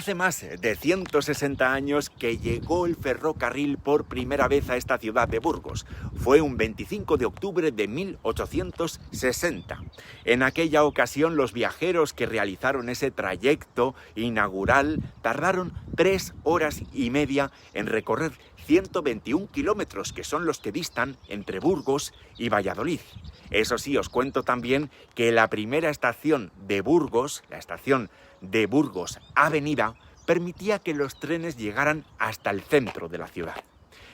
Hace más de 160 años que llegó el ferrocarril por primera vez a esta ciudad de Burgos. Fue un 25 de octubre de 1860. En aquella ocasión, los viajeros que realizaron ese trayecto inaugural tardaron 3 horas y media en recorrer 121 kilómetros, que son los que distan entre Burgos y Valladolid. Eso sí, os cuento también que la primera estación de Burgos, la estación de Burgos Avenida, permitía que los trenes llegaran hasta el centro de la ciudad.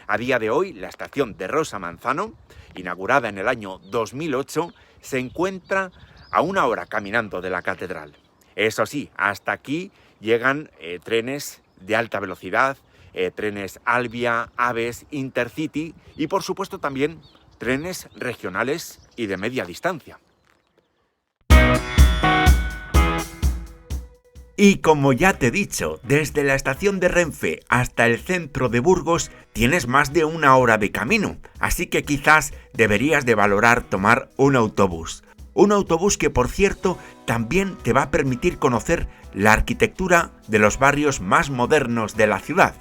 A día de hoy, la estación de Rosa Manzano, inaugurada en el año 2008, se encuentra a 1 hora caminando de la catedral. Eso sí, hasta aquí llegan trenes de alta velocidad, trenes Alvia, Aves, Intercity y, por supuesto, también trenes regionales y de media distancia. Y como ya te he dicho, desde la estación de Renfe hasta el centro de Burgos tienes más de 1 hora de camino, así que quizás deberías de valorar tomar un autobús. Un autobús que, por cierto, también te va a permitir conocer la arquitectura de los barrios más modernos de la ciudad.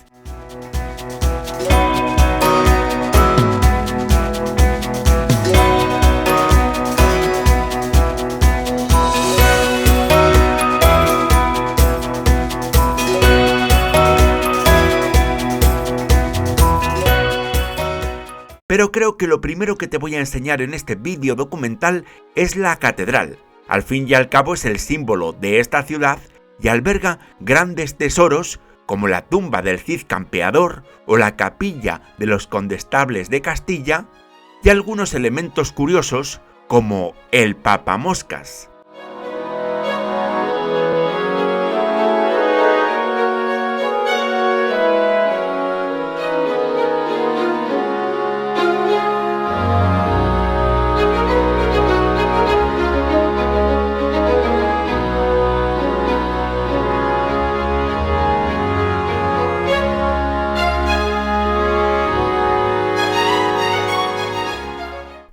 Pero creo que lo primero que te voy a enseñar en este vídeo documental es la catedral. Al fin y al cabo es el símbolo de esta ciudad y alberga grandes tesoros como la tumba del Cid Campeador o la capilla de los condestables de Castilla y algunos elementos curiosos como el papamoscas.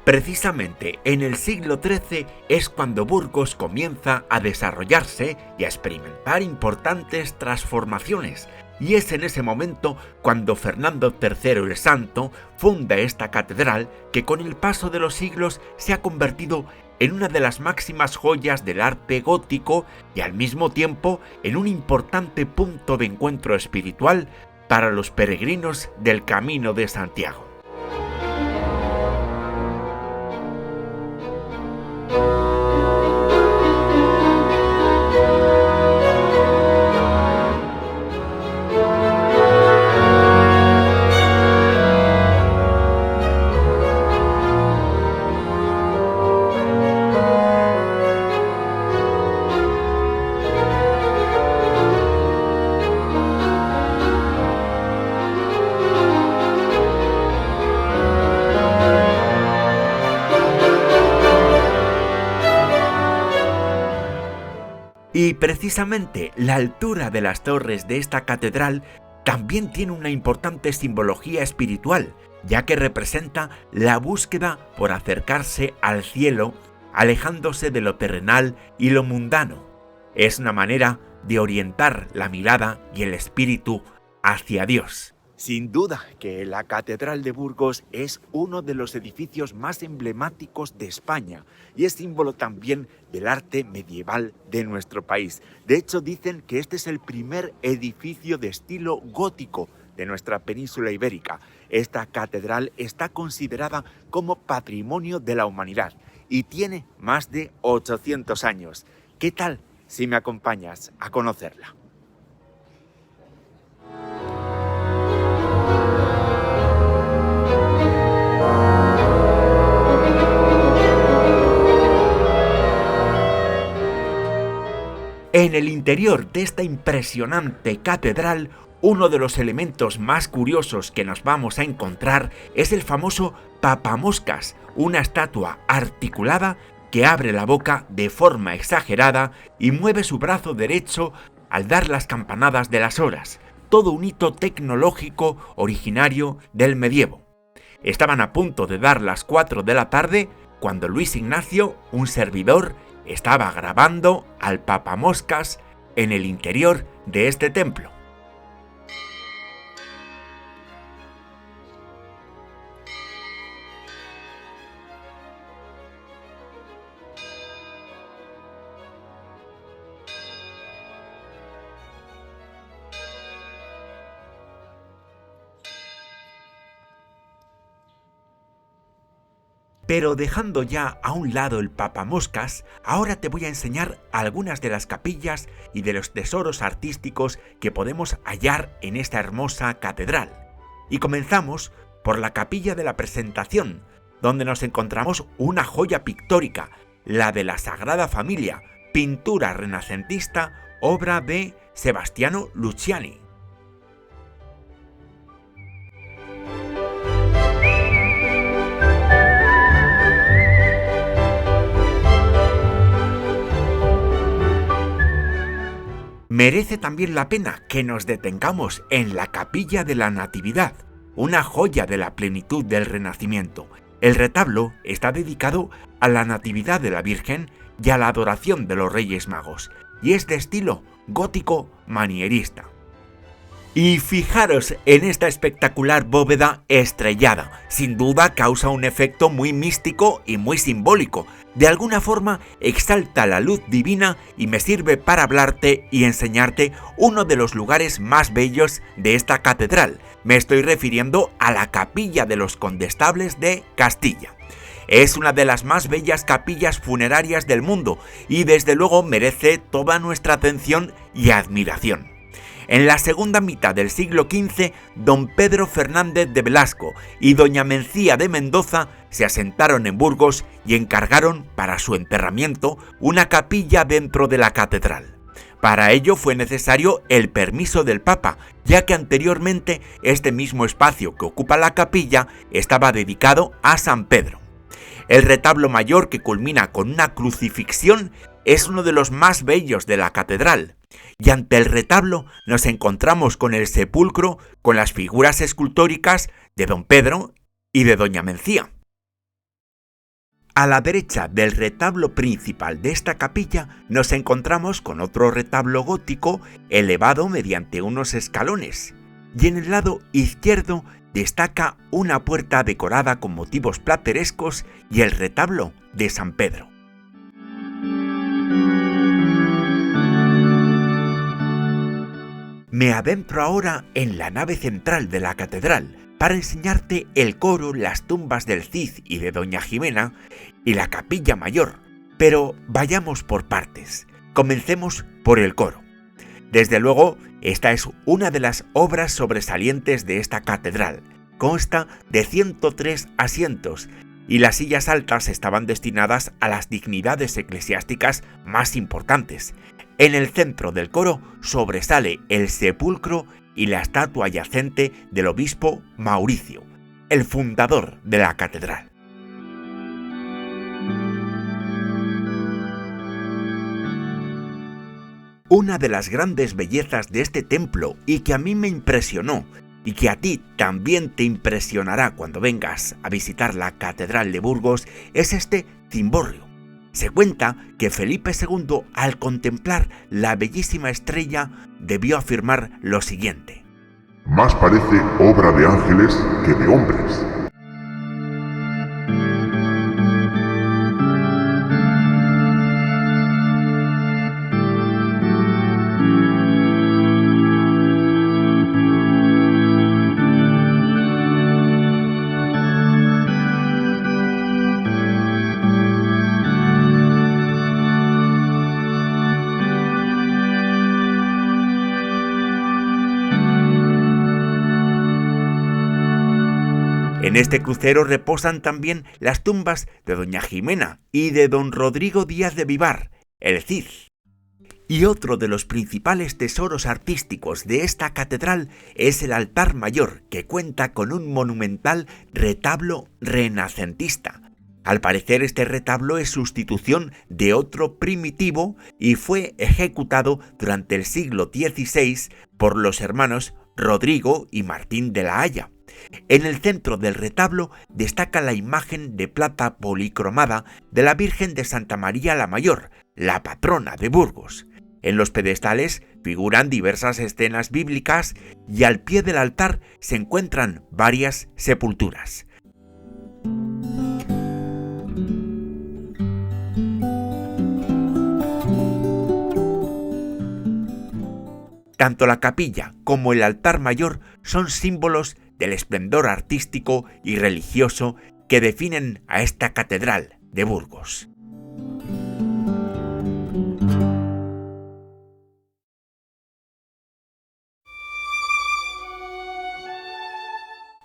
Precisamente en el siglo XIII es cuando Burgos comienza a desarrollarse y a experimentar importantes transformaciones, y es en ese momento cuando Fernando III el Santo funda esta catedral que con el paso de los siglos se ha convertido en una de las máximas joyas del arte gótico y al mismo tiempo en un importante punto de encuentro espiritual para los peregrinos del Camino de Santiago. Y precisamente la altura de las torres de esta catedral también tiene una importante simbología espiritual, ya que representa la búsqueda por acercarse al cielo, alejándose de lo terrenal y lo mundano. Es una manera de orientar la mirada y el espíritu hacia Dios. Sin duda que la Catedral de Burgos es uno de los edificios más emblemáticos de España y es símbolo también del arte medieval de nuestro país. De hecho, dicen que este es el primer edificio de estilo gótico de nuestra península ibérica. Esta catedral está considerada como Patrimonio de la Humanidad y tiene más de 800 años. ¿Qué tal si me acompañas a conocerla? En el interior de esta impresionante catedral, uno de los elementos más curiosos que nos vamos a encontrar es el famoso papamoscas, una estatua articulada que abre la boca de forma exagerada y mueve su brazo derecho al dar las campanadas de las horas, todo un hito tecnológico originario del medievo. Estaban a punto de dar las 4 de la tarde cuando Luis Ignacio, un servidor, estaba grabando al papamoscas en el interior de este templo. Pero dejando ya a un lado el papamoscas, ahora te voy a enseñar algunas de las capillas y de los tesoros artísticos que podemos hallar en esta hermosa catedral. Y comenzamos por la capilla de la Presentación, donde nos encontramos una joya pictórica, la de la Sagrada Familia, pintura renacentista, obra de Sebastiano Luciani. Merece también la pena que nos detengamos en la Capilla de la Natividad, una joya de la plenitud del Renacimiento. El retablo está dedicado a la Natividad de la Virgen y a la adoración de los Reyes Magos, y es de estilo gótico manierista. Y fijaros en esta espectacular bóveda estrellada, sin duda causa un efecto muy místico y muy simbólico. De alguna forma exalta la luz divina y me sirve para hablarte y enseñarte uno de los lugares más bellos de esta catedral. Me estoy refiriendo a la Capilla de los Condestables de Castilla. Es una de las más bellas capillas funerarias del mundo y desde luego merece toda nuestra atención y admiración. En la segunda mitad del siglo XV, don Pedro Fernández de Velasco y doña Mencía de Mendoza se asentaron en Burgos y encargaron para su enterramiento una capilla dentro de la catedral. Para ello fue necesario el permiso del Papa, ya que anteriormente este mismo espacio que ocupa la capilla estaba dedicado a San Pedro. El retablo mayor, que culmina con una crucifixión, es uno de los más bellos de la catedral. Y ante el retablo nos encontramos con el sepulcro con las figuras escultóricas de don Pedro y de doña Mencía. A la derecha del retablo principal de esta capilla nos encontramos con otro retablo gótico elevado mediante unos escalones, y en el lado izquierdo destaca una puerta decorada con motivos platerescos y el retablo de San Pedro. Me adentro ahora en la nave central de la catedral para enseñarte el coro, las tumbas del Cid y de doña Jimena y la capilla mayor, pero vayamos por partes. Comencemos por el coro. Desde luego, esta es una de las obras sobresalientes de esta catedral. Consta de 103 asientos y las sillas altas estaban destinadas a las dignidades eclesiásticas más importantes. En el centro del coro sobresale el sepulcro y la estatua yacente del obispo Mauricio, el fundador de la catedral. Una de las grandes bellezas de este templo y que a mí me impresionó y que a ti también te impresionará cuando vengas a visitar la Catedral de Burgos es este cimborrio. Se cuenta que Felipe II, al contemplar la bellísima estrella, debió afirmar lo siguiente: más parece obra de ángeles que de hombres. En este crucero reposan también las tumbas de doña Jimena y de don Rodrigo Díaz de Vivar, el Cid. Y otro de los principales tesoros artísticos de esta catedral es el altar mayor, que cuenta con un monumental retablo renacentista. Al parecer este retablo es sustitución de otro primitivo y fue ejecutado durante el siglo XVI por los hermanos Rodrigo y Martín de la Haya. En el centro del retablo destaca la imagen de plata policromada de la Virgen de Santa María la Mayor, la patrona de Burgos. En los pedestales figuran diversas escenas bíblicas y al pie del altar se encuentran varias sepulturas. Tanto la capilla como el altar mayor son símbolos del esplendor artístico y religioso que definen a esta catedral de Burgos.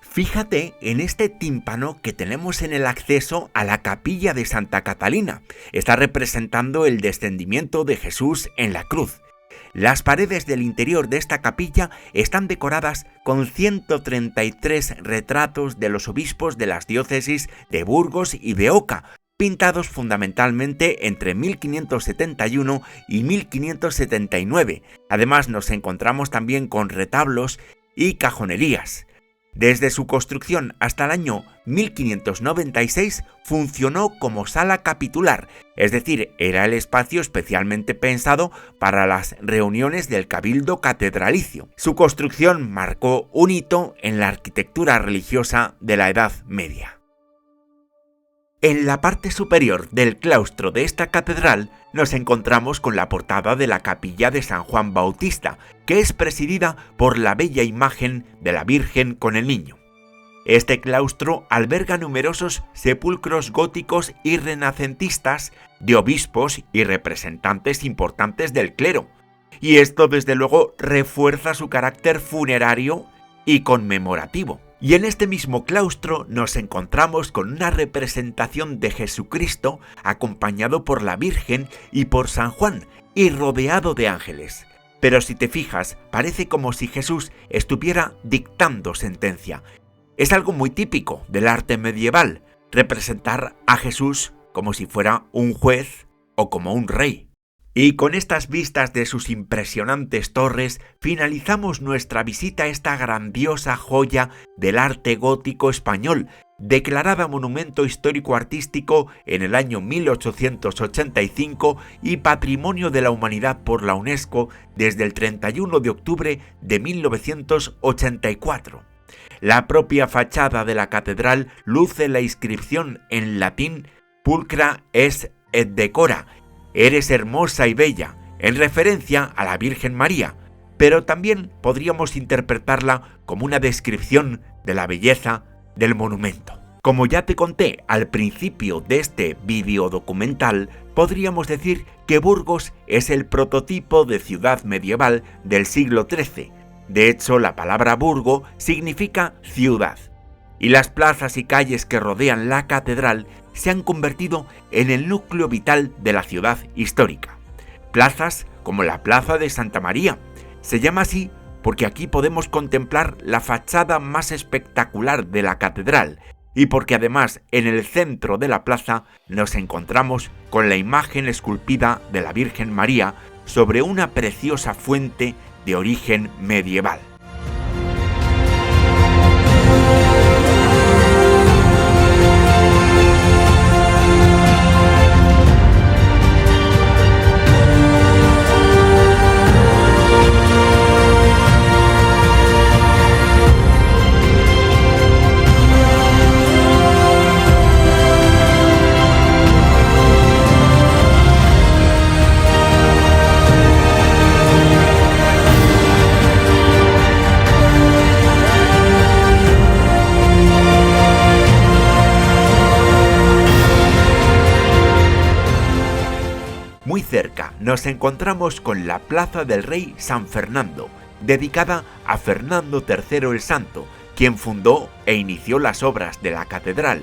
Fíjate en este tímpano que tenemos en el acceso a la capilla de Santa Catalina. Está representando el descendimiento de Jesús en la cruz. Las paredes del interior de esta capilla están decoradas con 133 retratos de los obispos de las diócesis de Burgos y de Oca, pintados fundamentalmente entre 1571 y 1579. Además, nos encontramos también con retablos y cajonerías. Desde su construcción hasta el año 1596 funcionó como sala capitular, es decir, era el espacio especialmente pensado para las reuniones del cabildo catedralicio. Su construcción marcó un hito en la arquitectura religiosa de la Edad Media. En la parte superior del claustro de esta catedral nos encontramos con la portada de la capilla de San Juan Bautista, que es presidida por la bella imagen de la Virgen con el Niño. Este claustro alberga numerosos sepulcros góticos y renacentistas de obispos y representantes importantes del clero, y esto desde luego refuerza su carácter funerario y conmemorativo. Y en este mismo claustro nos encontramos con una representación de Jesucristo acompañado por la Virgen y por San Juan y rodeado de ángeles. Pero si te fijas, parece como si Jesús estuviera dictando sentencia. Es algo muy típico del arte medieval, representar a Jesús como si fuera un juez o como un rey. Y con estas vistas de sus impresionantes torres, finalizamos nuestra visita a esta grandiosa joya del arte gótico español, declarada Monumento Histórico Artístico en el año 1885 y Patrimonio de la Humanidad por la UNESCO desde el 31 de octubre de 1984. La propia fachada de la catedral luce la inscripción en latín Pulcra es et decora, eres hermosa y bella, en referencia a la Virgen María, pero también podríamos interpretarla como una descripción de la belleza del monumento. Como ya te conté al principio de este vídeo documental, podríamos decir que Burgos es el prototipo de ciudad medieval del siglo XIII. De hecho, la palabra Burgo significa ciudad, y las plazas y calles que rodean la catedral se han convertido en el núcleo vital de la ciudad histórica. Plazas como la Plaza de Santa María. Se llama así porque aquí podemos contemplar la fachada más espectacular de la catedral y porque además en el centro de la plaza nos encontramos con la imagen esculpida de la Virgen María sobre una preciosa fuente de origen medieval. Muy cerca nos encontramos con la Plaza del Rey San Fernando, dedicada a Fernando III el Santo, quien fundó e inició las obras de la catedral.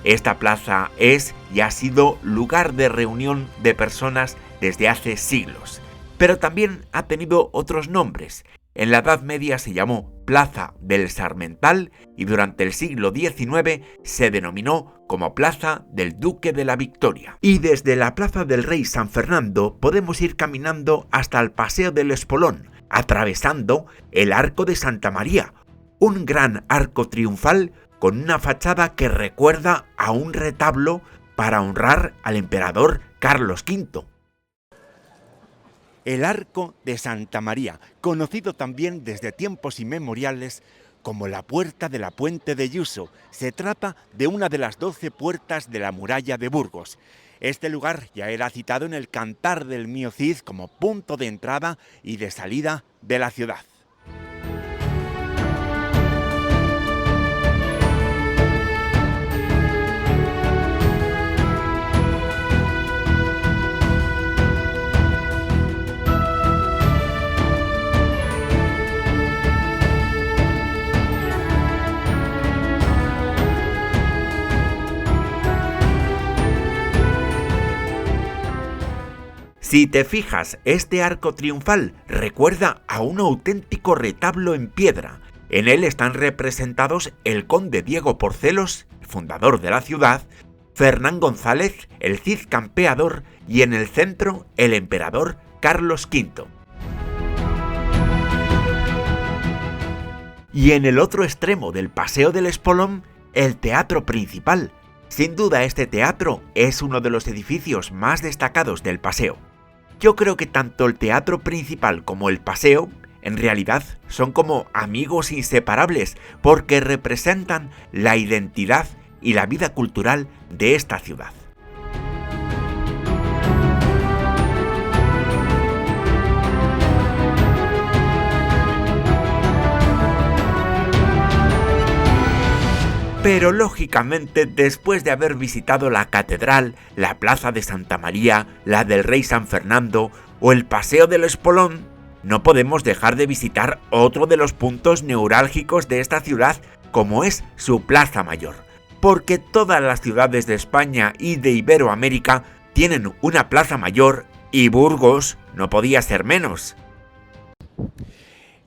Esta plaza es y ha sido lugar de reunión de personas desde hace siglos, pero también ha tenido otros nombres. En la Edad Media se llamó Plaza del Sarmental y durante el siglo XIX se denominó como Plaza del Duque de la Victoria. Y desde la Plaza del Rey San Fernando podemos ir caminando hasta el Paseo del Espolón, atravesando el Arco de Santa María, un gran arco triunfal con una fachada que recuerda a un retablo para honrar al emperador Carlos V. el Arco de Santa María, conocido también desde tiempos inmemoriales como la Puerta de la Puente de Yuso. Se trata de una de las 12 puertas de la muralla de Burgos. Este lugar ya era citado en el Cantar del Mío Cid como punto de entrada y de salida de la ciudad. Si te fijas, este arco triunfal recuerda a un auténtico retablo en piedra. En él están representados el conde Diego Porcelos, fundador de la ciudad, Fernán González, el Cid campeador, y en el centro el emperador Carlos V. Y en el otro extremo del Paseo del Espolón, el teatro principal. Sin duda este teatro es uno de los edificios más destacados del paseo. Yo creo que tanto el teatro principal como el paseo, en realidad, son como amigos inseparables porque representan la identidad y la vida cultural de esta ciudad. Pero lógicamente, después de haber visitado la catedral, la plaza de Santa María, la del Rey San Fernando o el Paseo del Espolón, no podemos dejar de visitar otro de los puntos neurálgicos de esta ciudad, como es su Plaza Mayor. Porque todas las ciudades de España y de Iberoamérica tienen una Plaza Mayor y Burgos no podía ser menos.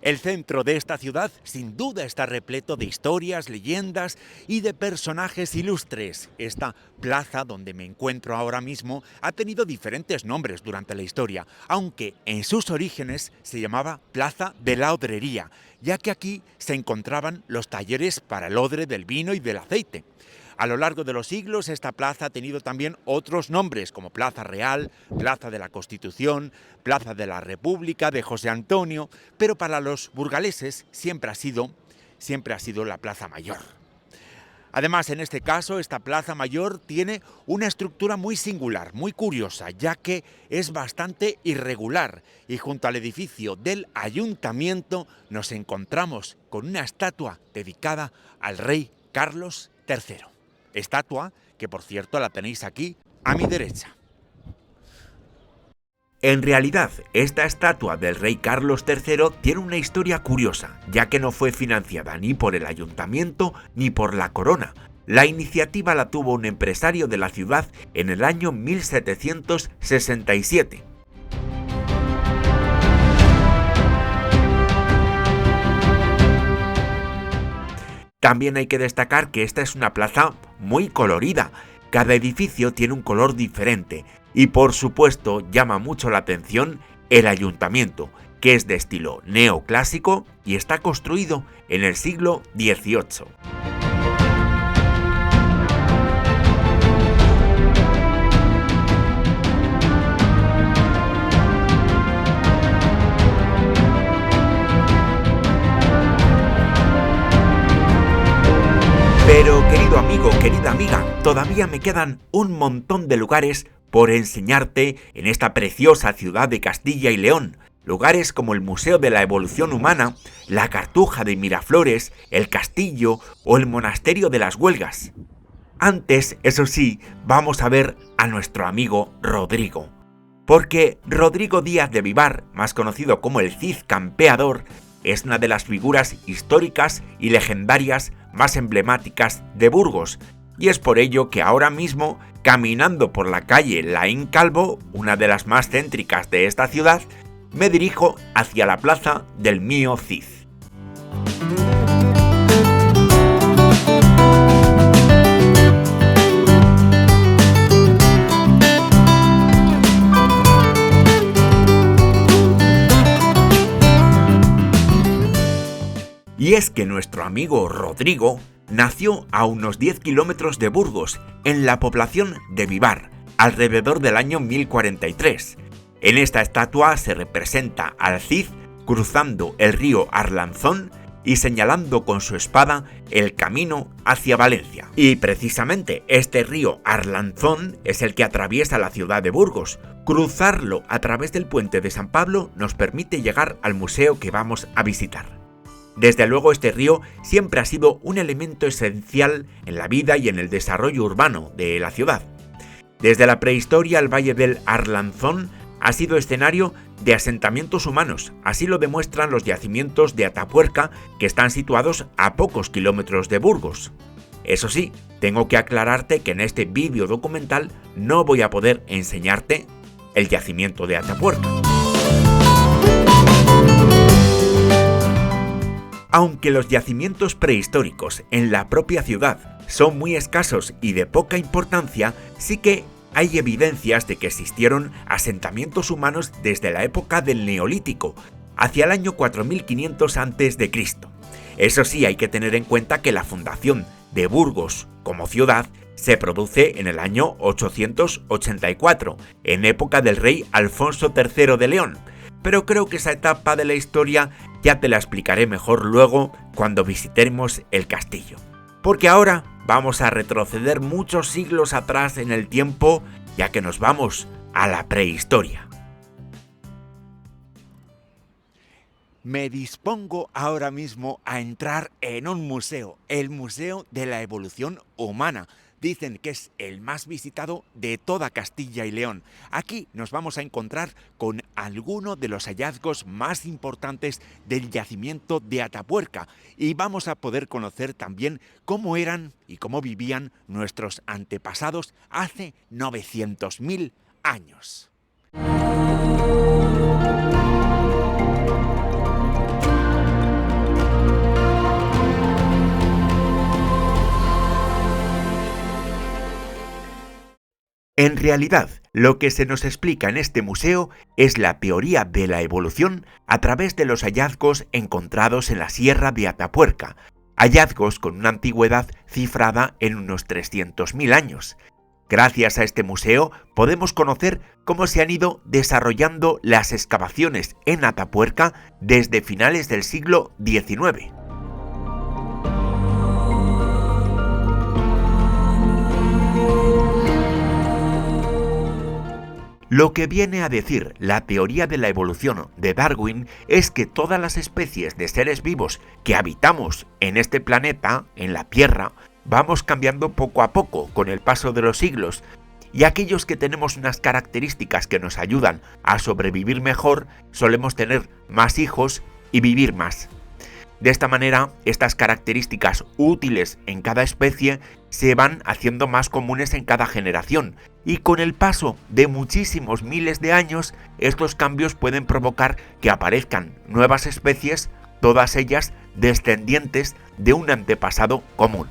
El centro de esta ciudad sin duda está repleto de historias, leyendas y de personajes ilustres. Esta plaza donde me encuentro ahora mismo ha tenido diferentes nombres durante la historia, aunque en sus orígenes se llamaba Plaza de la Odrería, ya que aquí se encontraban los talleres para el odre del vino y del aceite. A lo largo de los siglos, esta plaza ha tenido también otros nombres, como Plaza Real, Plaza de la Constitución, Plaza de la República, de José Antonio, pero para los burgaleses siempre ha sido la Plaza Mayor. Además, en este caso, esta Plaza Mayor tiene una estructura muy singular, muy curiosa, ya que es bastante irregular, y junto al edificio del Ayuntamiento nos encontramos con una estatua dedicada al rey Carlos III. Estatua que, por cierto, la tenéis aquí a mi derecha. En realidad, esta estatua del rey Carlos III tiene una historia curiosa, ya que no fue financiada ni por el ayuntamiento ni por la corona. La iniciativa la tuvo un empresario de la ciudad en el año 1767. También hay que destacar que esta es una plaza muy colorida. Cada edificio tiene un color diferente y, por supuesto, llama mucho la atención el ayuntamiento, que es de estilo neoclásico y está construido en el siglo XVIII. Pero querido amigo, querida amiga, todavía me quedan un montón de lugares por enseñarte en esta preciosa ciudad de Castilla y León. Lugares como el Museo de la Evolución Humana, la Cartuja de Miraflores, el Castillo o el Monasterio de las Huelgas. Antes, eso sí, vamos a ver a nuestro amigo Rodrigo. Porque Rodrigo Díaz de Vivar, más conocido como el Cid campeador, es una de las figuras históricas y legendarias más emblemáticas de Burgos, y es por ello que ahora mismo, caminando por la calle Laín Calvo, una de las más céntricas de esta ciudad, me dirijo hacia la plaza del Mío Cid. Y es que nuestro amigo Rodrigo nació a unos 10 kilómetros de Burgos, en la población de Vivar, alrededor del año 1043. En esta estatua se representa al Cid cruzando el río Arlanzón y señalando con su espada el camino hacia Valencia. Y precisamente este río Arlanzón es el que atraviesa la ciudad de Burgos. Cruzarlo a través del puente de San Pablo nos permite llegar al museo que vamos a visitar. Desde luego este río siempre ha sido un elemento esencial en la vida y en el desarrollo urbano de la ciudad. Desde la prehistoria el valle del Arlanzón ha sido escenario de asentamientos humanos, así lo demuestran los yacimientos de Atapuerca que están situados a pocos kilómetros de Burgos. Eso sí, tengo que aclararte que en este vídeo documental no voy a poder enseñarte el yacimiento de Atapuerca. Aunque los yacimientos prehistóricos en la propia ciudad son muy escasos y de poca importancia, sí que hay evidencias de que existieron asentamientos humanos desde la época del Neolítico, hacia el año 4500 a.C. Eso sí, hay que tener en cuenta que la fundación de Burgos como ciudad se produce en el año 884, en época del rey Alfonso III de León, pero creo que esa etapa de la historia ya te la explicaré mejor luego cuando visitemos el castillo. Porque ahora vamos a retroceder muchos siglos atrás en el tiempo, ya que nos vamos a la prehistoria. Me dispongo ahora mismo a entrar en un museo, el Museo de la Evolución Humana. Dicen que es el más visitado de toda Castilla y León. Aquí nos vamos a encontrar con algunos de los hallazgos más importantes del yacimiento de Atapuerca y vamos a poder conocer también cómo eran y cómo vivían nuestros antepasados hace 900.000 años. En realidad, lo que se nos explica en este museo es la teoría de la evolución a través de los hallazgos encontrados en la Sierra de Atapuerca, hallazgos con una antigüedad cifrada en unos 300.000 años. Gracias a este museo podemos conocer cómo se han ido desarrollando las excavaciones en Atapuerca desde finales del siglo XIX. Lo que viene a decir la teoría de la evolución de Darwin es que todas las especies de seres vivos que habitamos en este planeta, en la Tierra, vamos cambiando poco a poco con el paso de los siglos, y aquellos que tenemos unas características que nos ayudan a sobrevivir mejor, solemos tener más hijos y vivir más. De esta manera, estas características útiles en cada especie se van haciendo más comunes en cada generación, y con el paso de muchísimos miles de años, estos cambios pueden provocar que aparezcan nuevas especies, todas ellas descendientes de un antepasado común.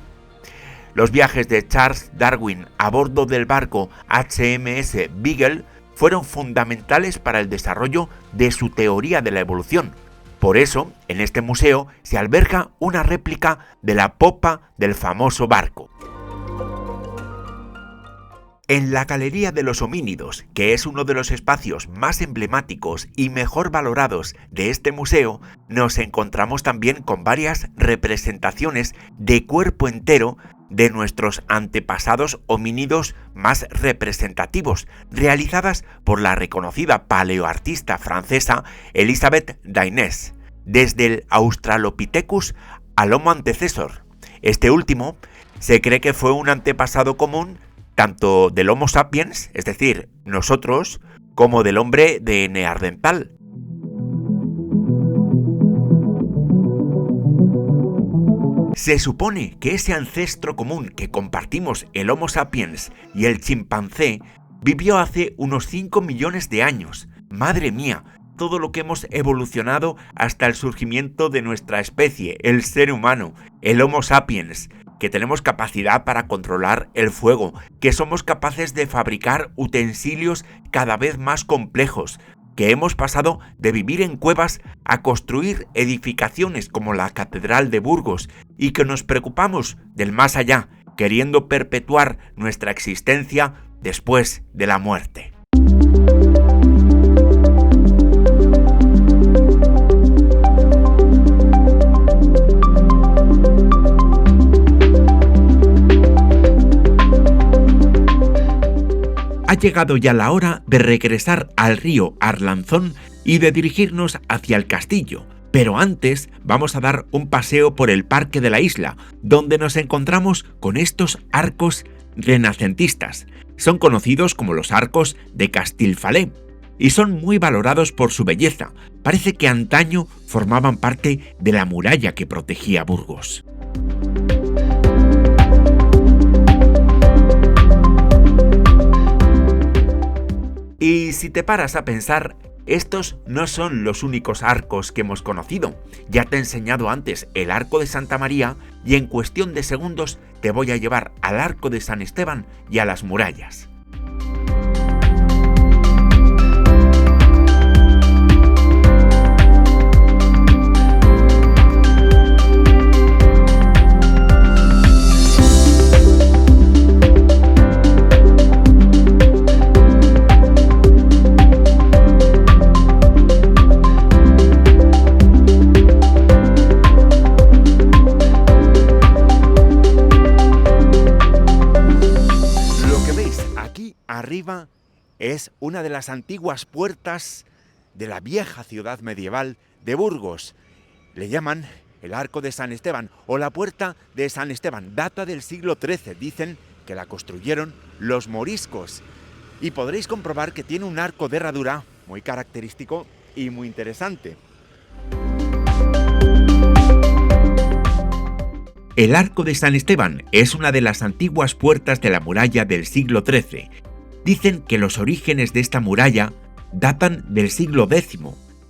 Los viajes de Charles Darwin a bordo del barco HMS Beagle fueron fundamentales para el desarrollo de su teoría de la evolución. Por eso, en este museo se alberga una réplica de la popa del famoso barco. En la Galería de los Homínidos, que es uno de los espacios más emblemáticos y mejor valorados de este museo, nos encontramos también con varias representaciones de cuerpo entero de nuestros antepasados homínidos más representativos, realizadas por la reconocida paleoartista francesa Elisabeth Dainès, desde el Australopithecus al Homo antecessor. Este último se cree que fue un antepasado común tanto del Homo sapiens, es decir, nosotros, como del hombre de Neandertal. Se supone que ese ancestro común que compartimos el Homo sapiens y el chimpancé vivió hace unos 5 millones de años. ¡Madre mía! Todo lo que hemos evolucionado hasta el surgimiento de nuestra especie, el ser humano, el Homo sapiens, que tenemos capacidad para controlar el fuego, que somos capaces de fabricar utensilios cada vez más complejos, que hemos pasado de vivir en cuevas a construir edificaciones como la Catedral de Burgos y que nos preocupamos del más allá, queriendo perpetuar nuestra existencia después de la muerte. llegado ya la hora de regresar al río Arlanzón y de dirigirnos hacia el castillo. Pero antes vamos a dar un paseo por el parque de la isla, donde nos encontramos con estos arcos renacentistas. Son conocidos como los arcos de Castilfalé y son muy valorados por su belleza. Parece que antaño formaban parte de la muralla que protegía Burgos. Y si te paras a pensar, estos no son los únicos arcos que hemos conocido. Ya te he enseñado antes el arco de Santa María y en cuestión de segundos te voy a llevar al arco de San Esteban y a las murallas. Arriba es una de las antiguas puertas de la vieja ciudad medieval de Burgos. Le llaman el Arco de San Esteban o la Puerta de San Esteban. Data del siglo XIII. Dicen que la construyeron los moriscos. Y podréis comprobar que tiene un arco de herradura muy característico y muy interesante. El Arco de San Esteban es una de las antiguas puertas de la muralla del siglo XIII. Dicen que los orígenes de esta muralla datan del siglo X,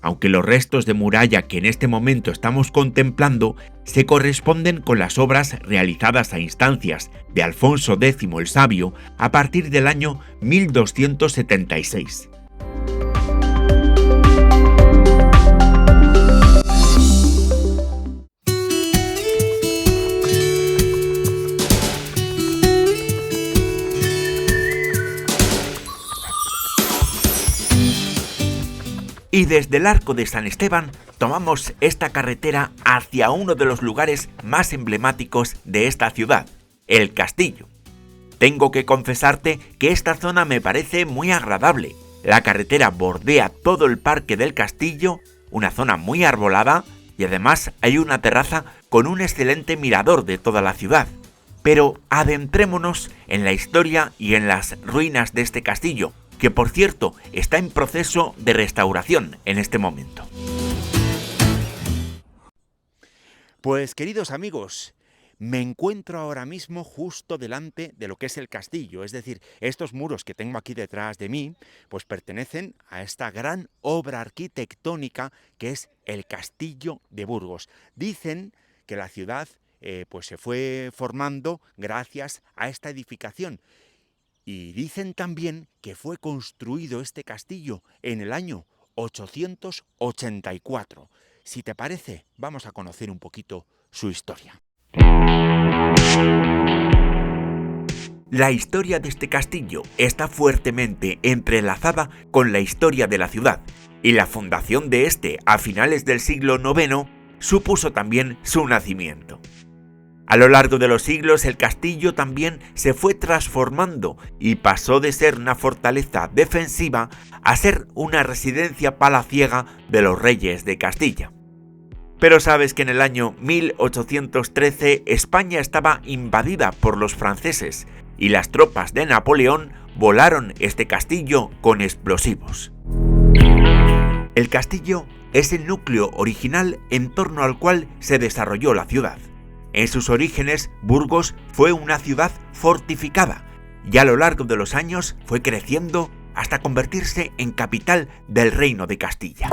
aunque los restos de muralla que en este momento estamos contemplando se corresponden con las obras realizadas a instancias de Alfonso X el Sabio a partir del año 1276. Y desde el Arco de San Esteban tomamos esta carretera hacia uno de los lugares más emblemáticos de esta ciudad, el castillo. Tengo que confesarte que esta zona me parece muy agradable. La carretera bordea todo el parque del castillo, una zona muy arbolada, y además hay una terraza con un excelente mirador de toda la ciudad. Pero adentrémonos en la historia y en las ruinas de este castillo, que por cierto está en proceso de restauración en este momento. Pues queridos amigos, me encuentro ahora mismo justo delante de lo que es el castillo, es decir, estos muros que tengo aquí detrás de mí, pues pertenecen a esta gran obra arquitectónica que es el Castillo de Burgos. Dicen que la ciudad pues se fue formando gracias a esta edificación. Y dicen también que fue construido este castillo en el año 884. Si te parece, vamos a conocer un poquito su historia. La historia de este castillo está fuertemente entrelazada con la historia de la ciudad, y la fundación de este a finales del siglo IX supuso también su nacimiento. A lo largo de los siglos el castillo también se fue transformando y pasó de ser una fortaleza defensiva a ser una residencia palaciega de los reyes de Castilla. Pero sabes que en el año 1813 España estaba invadida por los franceses y las tropas de Napoleón volaron este castillo con explosivos. El castillo es el núcleo original en torno al cual se desarrolló la ciudad. En sus orígenes, Burgos fue una ciudad fortificada y a lo largo de los años fue creciendo hasta convertirse en capital del Reino de Castilla.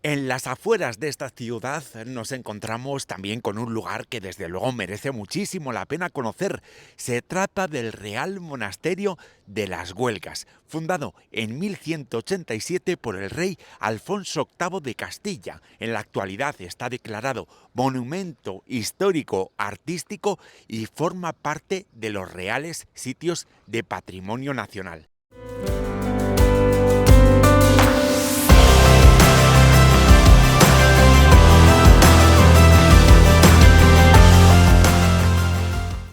En las afueras de esta ciudad nos encontramos también con un lugar que desde luego merece muchísimo la pena conocer. Se trata del Real Monasterio de las Huelgas, fundado en 1187 por el rey Alfonso VIII de Castilla. En la actualidad está declarado Monumento Histórico Artístico y forma parte de los Reales Sitios de Patrimonio Nacional.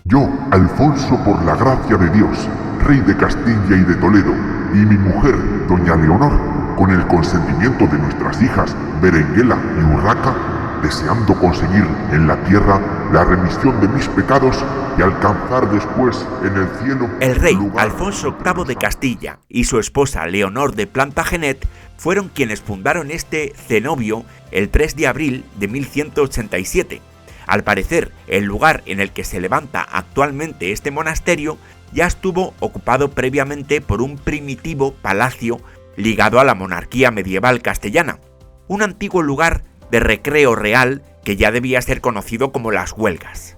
Yo, Alfonso, por la gracia de Dios, rey de Castilla y de Toledo, y mi mujer, doña Leonor, con el consentimiento de nuestras hijas, Berenguela y Urraca, deseando conseguir en la tierra la remisión de mis pecados y alcanzar después en el cielo... El rey Alfonso VIII de Castilla y su esposa Leonor de Plantagenet fueron quienes fundaron este cenobio el 3 de abril de 1187. Al parecer, el lugar en el que se levanta actualmente este monasterio ya estuvo ocupado previamente por un primitivo palacio ligado a la monarquía medieval castellana, un antiguo lugar de recreo real que ya debía ser conocido como las Huelgas.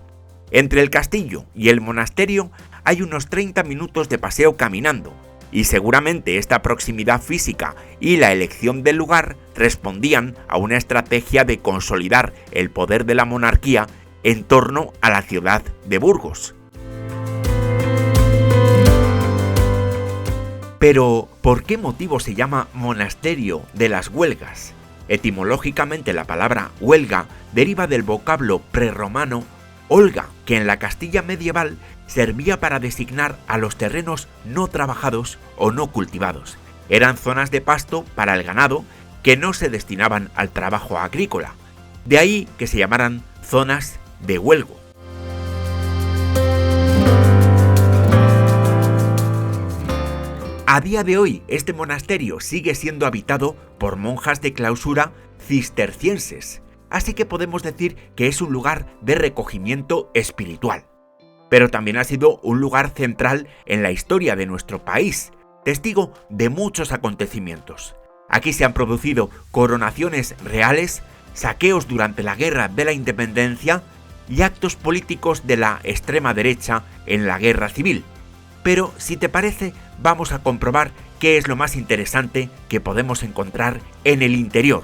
Entre el castillo y el monasterio hay unos 30 minutos de paseo caminando, y seguramente esta proximidad física y la elección del lugar respondían a una estrategia de consolidar el poder de la monarquía en torno a la ciudad de Burgos. Pero, ¿por qué motivo se llama Monasterio de las Huelgas? Etimológicamente la palabra huelga deriva del vocablo prerromano olga, que en la Castilla medieval servía para designar a los terrenos no trabajados o no cultivados. Eran zonas de pasto para el ganado que no se destinaban al trabajo agrícola. De ahí que se llamaran zonas de huelgo. A día de hoy, este monasterio sigue siendo habitado por monjas de clausura cistercienses, así que podemos decir que es un lugar de recogimiento espiritual. Pero también ha sido un lugar central en la historia de nuestro país, testigo de muchos acontecimientos. Aquí se han producido coronaciones reales, saqueos durante la Guerra de la Independencia y actos políticos de la extrema derecha en la Guerra Civil. Pero, si te parece, vamos a comprobar qué es lo más interesante que podemos encontrar en el interior.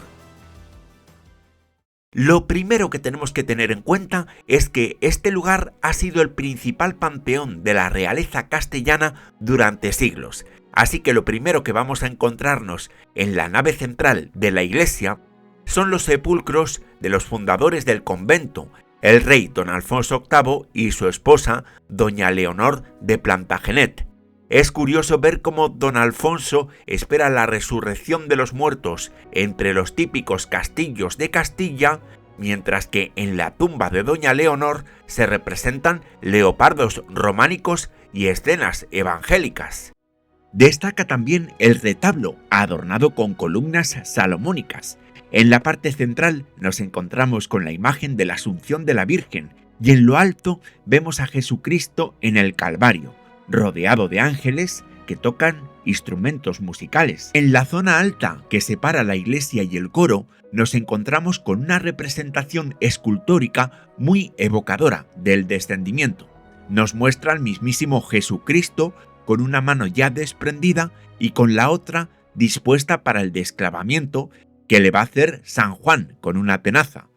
Lo primero que tenemos que tener en cuenta es que este lugar ha sido el principal panteón de la realeza castellana durante siglos, así que lo primero que vamos a encontrarnos en la nave central de la iglesia son los sepulcros de los fundadores del convento, el rey don Alfonso VIII y su esposa doña Leonor de Plantagenet. Es curioso ver cómo don Alfonso espera la resurrección de los muertos entre los típicos castillos de Castilla, mientras que en la tumba de doña Leonor se representan leopardos románicos y escenas evangélicas. Destaca también el retablo, adornado con columnas salomónicas. En la parte central nos encontramos con la imagen de la Asunción de la Virgen y en lo alto vemos a Jesucristo en el Calvario, rodeado de ángeles que tocan instrumentos musicales. En la zona alta que separa la iglesia y el coro nos encontramos con una representación escultórica muy evocadora del descendimiento. Nos muestra al mismísimo Jesucristo con una mano ya desprendida y con la otra dispuesta para el desclavamiento que le va a hacer San Juan con una tenaza,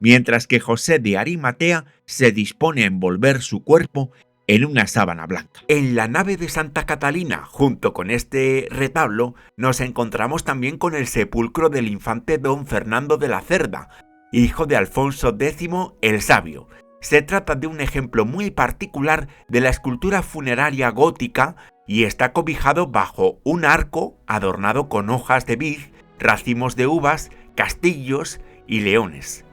mientras que José de Arimatea se dispone a envolver su cuerpo en una sábana blanca. En la nave de Santa Catalina, junto con este retablo, nos encontramos también con el sepulcro del infante don Fernando de la Cerda, hijo de Alfonso X el Sabio. Se trata de un ejemplo muy particular de la escultura funeraria gótica y está cobijado bajo un arco adornado con hojas de vid, racimos de uvas, castillos y leones.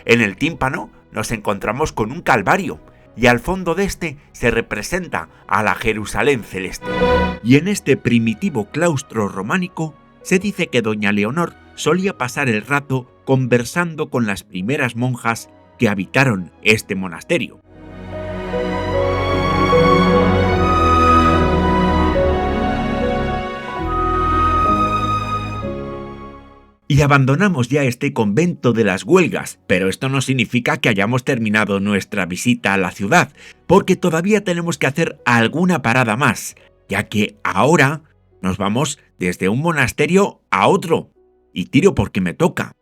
En el tímpano nos encontramos con un calvario, y al fondo de este se representa a la Jerusalén celeste. Y en este primitivo claustro románico se dice que doña Leonor solía pasar el rato conversando con las primeras monjas que habitaron este monasterio. Y Y abandonamos ya este convento de las Huelgas, pero esto no significa que hayamos terminado nuestra visita a la ciudad, porque todavía tenemos que hacer alguna parada más, ya que ahora nos vamos desde un monasterio a otro, y tiro porque me toca.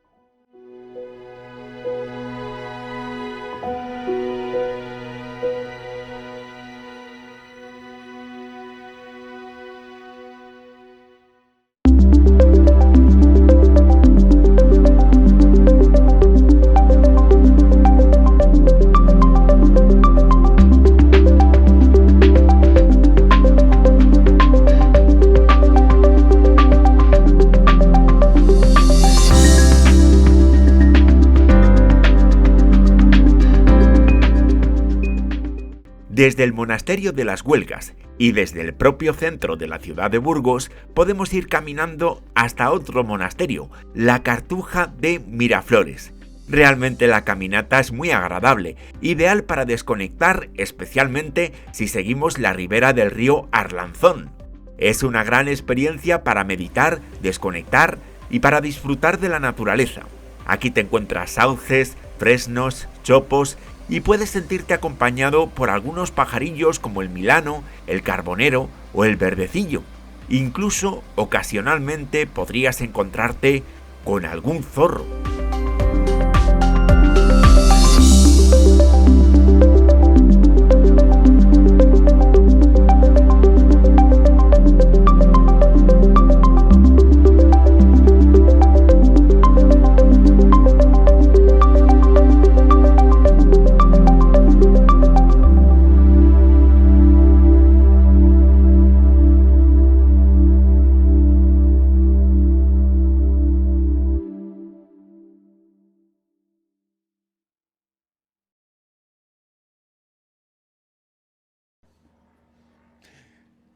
Desde el monasterio de las Huelgas y desde el propio centro de la ciudad de Burgos podemos ir caminando hasta otro monasterio, la Cartuja de Miraflores. Realmente la caminata es muy agradable, ideal para desconectar, especialmente si seguimos la ribera del río Arlanzón. Es una gran experiencia para meditar, desconectar y para disfrutar de la naturaleza. Aquí te encuentras sauces, fresnos, chopos y puedes sentirte acompañado por algunos pajarillos como el milano, el carbonero o el verdecillo. Incluso, ocasionalmente, podrías encontrarte con algún zorro.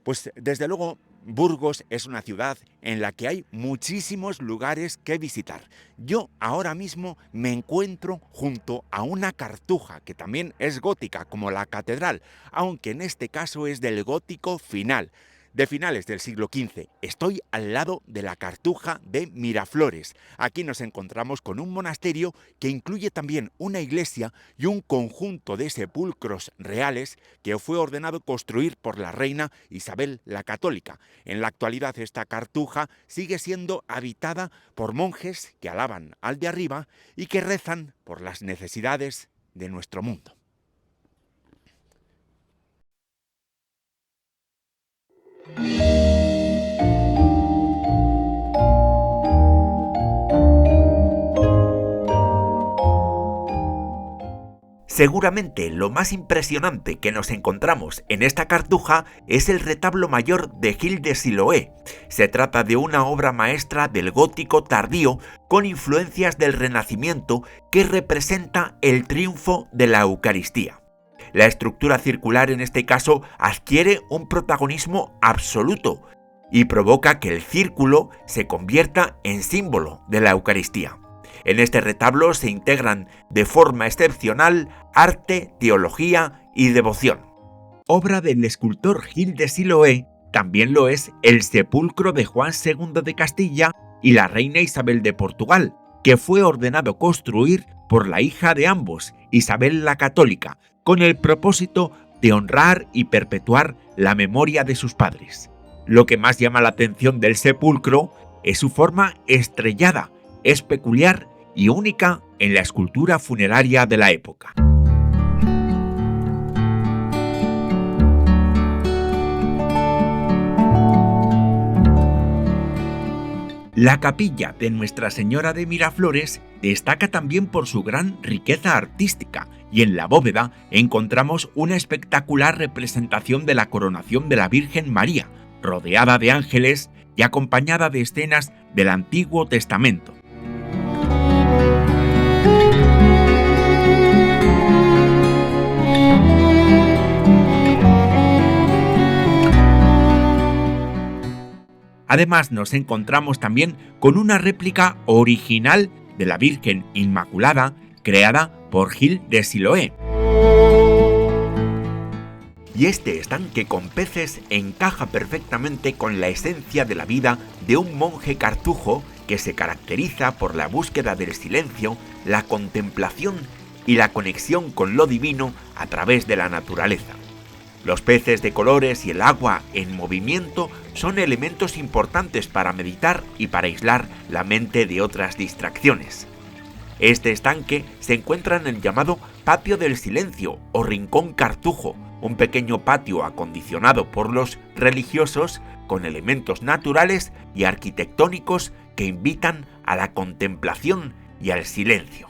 Pues desde luego Burgos es una ciudad en la que hay muchísimos lugares que visitar. Yo ahora mismo me encuentro junto a una cartuja que también es gótica como la catedral, aunque en este caso es del gótico final, de finales del siglo XV. Estoy al lado de la Cartuja de Miraflores. Aquí nos encontramos con un monasterio que incluye también una iglesia y un conjunto de sepulcros reales que fue ordenado construir por la reina Isabel la Católica. En la actualidad esta cartuja sigue siendo habitada por monjes que alaban al de arriba y que rezan por las necesidades de nuestro mundo. Seguramente lo más impresionante que nos encontramos en esta cartuja es el retablo mayor de Gil de Siloé. Se trata de una obra maestra del gótico tardío con influencias del Renacimiento que representa el triunfo de la Eucaristía. La estructura circular en este caso adquiere un protagonismo absoluto y provoca que el círculo se convierta en símbolo de la Eucaristía. En este retablo se integran de forma excepcional arte, teología y devoción. Obra del escultor Gil de Siloé, también lo es el sepulcro de Juan II de Castilla y la reina Isabel de Portugal, que fue ordenado construir por la hija de ambos, Isabel la Católica, con el propósito de honrar y perpetuar la memoria de sus padres. Lo que más llama la atención del sepulcro es su forma estrellada. Es peculiar y única en la escultura funeraria de la época. La capilla de Nuestra Señora de Miraflores destaca también por su gran riqueza artística y en la bóveda encontramos una espectacular representación de la coronación de la Virgen María, rodeada de ángeles y acompañada de escenas del Antiguo Testamento. Además nos encontramos también con una réplica original de la Virgen Inmaculada creada por Gil de Siloé. Y este estanque con peces encaja perfectamente con la esencia de la vida de un monje cartujo que se caracteriza por la búsqueda del silencio, la contemplación y la conexión con lo divino a través de la naturaleza. Los peces de colores y el agua en movimiento son elementos importantes para meditar y para aislar la mente de otras distracciones. Este estanque se encuentra en el llamado Patio del Silencio o Rincón Cartujo, un pequeño patio acondicionado por los religiosos con elementos naturales y arquitectónicos que invitan a la contemplación y al silencio.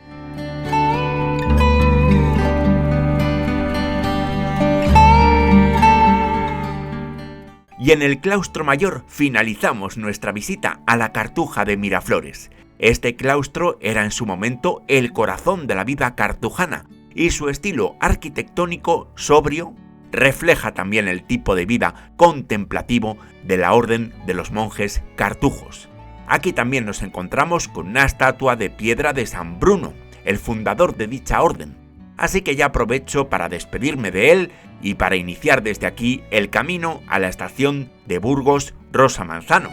Y en el claustro mayor finalizamos nuestra visita a la Cartuja de Miraflores. Este claustro era en su momento el corazón de la vida cartujana y su estilo arquitectónico sobrio refleja también el tipo de vida contemplativo de la Orden de los Monjes Cartujos. Aquí también nos encontramos con una estatua de piedra de San Bruno, el fundador de dicha orden. Así que ya aprovecho para despedirme de él y para iniciar desde aquí el camino a la estación de Burgos Rosa Manzano.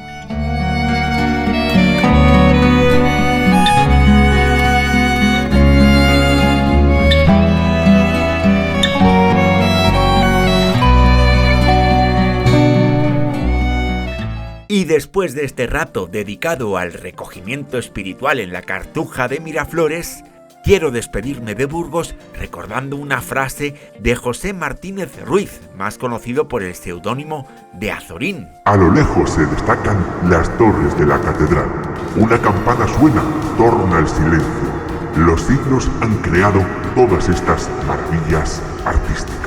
Y después de este rato dedicado al recogimiento espiritual en la Cartuja de Miraflores, quiero despedirme de Burgos recordando una frase de José Martínez Ruiz, más conocido por el seudónimo de Azorín. A lo lejos se destacan las torres de la catedral. Una campana suena, torna el silencio. Los siglos han creado todas estas maravillas artísticas.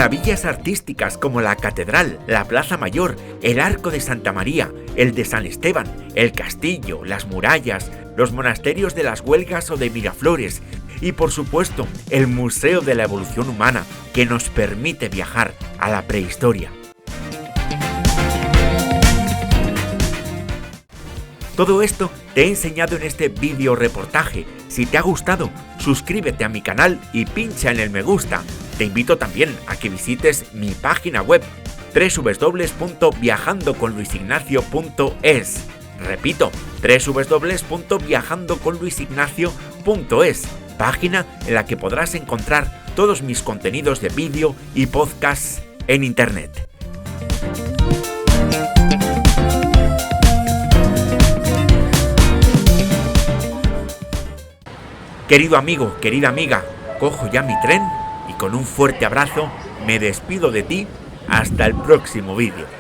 Maravillas artísticas como la Catedral, la Plaza Mayor, el Arco de Santa María, el de San Esteban, el Castillo, las murallas, los monasterios de las Huelgas o de Miraflores y, por supuesto, el Museo de la Evolución Humana, que nos permite viajar a la prehistoria. Todo esto te he enseñado en este vídeo reportaje. Si te ha gustado, suscríbete a mi canal y pincha en el me gusta. Te invito también a que visites mi página web www.viajandoconluisignacio.es. Repito, www.viajandoconluisignacio.es, página en la que podrás encontrar todos mis contenidos de vídeo y podcasts en internet. Querido amigo, querida amiga, cojo ya mi tren y con un fuerte abrazo me despido de ti hasta el próximo vídeo.